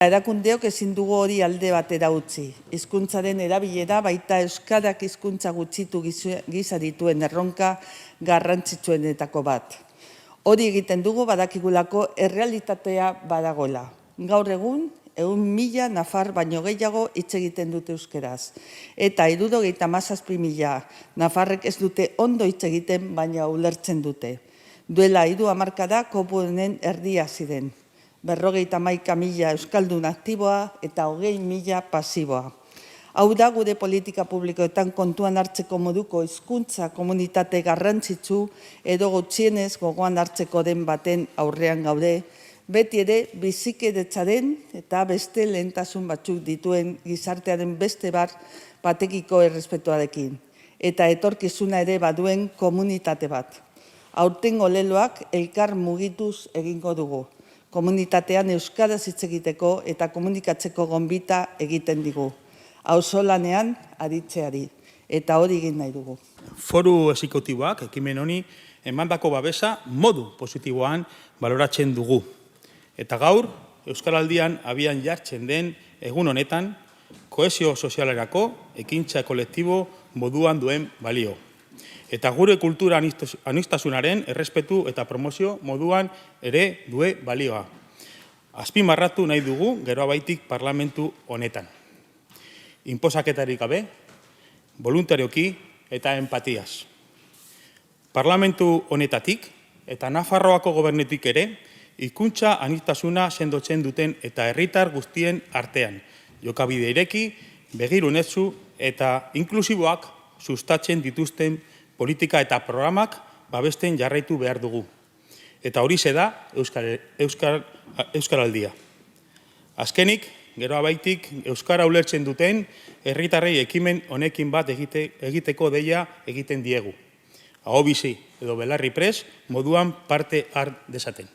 Erakundeok ezin dugu hori alde batera utzi. Hizkuntzaren erabilera baita euskarak hizkuntza gutxitu gisa dituen erronka garrantzitsuenetako bat. Hori egiten dugu badakigulako errealitatea badagoela. Gaur egun, 100.000 nafar baino gehiago hitz egiten dute euskeraz. Eta 77.000 nafarrek ez dute ondo hitz egiten baina ulertzen dute. Duela 3 hamarkada kopu honen erdia ziren. 51.000 euskaldun aktiboa eta 20.000 pasiboa. Hau da gure politika publikoetan kontuan hartzeko moduko hizkuntza komunitate garrantzitsu edo gutxienez gogoan hartzeko den baten aurrean gaude, beti ere bizikidetzaren eta beste lehentasun batzuk dituen gizartearen beste batekiko errespetuarekin, eta etorkizuna ere baduen komunitate bat. Aurtengo leloak elkar mugituz egingo dugu. Komunitatean euskaraz hitz egiteko eta komunikatzeko gonbita egiten digu. Auzolanean aritzeari, eta hori egin nahi dugu. Foru exekutiboak ekimen honi emandako babesa modu positiboan baloratzen dugu. Eta gaur, Euskaraldian abian jartzen den egun honetan, kohesio sozialerako ekintza kolektibo moduan duen balio. Eta gure kultura aniztasunaren errespetu eta promozio moduan ere due balioa. Azpimarratu nahi dugu Geroabaitik parlamentu honetan. Inposaketarik gabe, voluntarioki eta empatiaz. Parlamentu honetatik eta Nafarroako gobernetik ere, hizkuntza aniztasuna sendotzen duten eta herritar guztien artean. Jokabide ireki, begirunetzu eta inklusiboak sustatzen dituzten politika eta programak babesten jarraitu behar dugu. Eta horixe da Euskaraldia. Azkenik, Geroabaitik euskara ulertzen duten herritarrei ekimen honekin bat egiteko deia egiten diegu. Aho bizi edo belarri prest moduan parte har dezaten.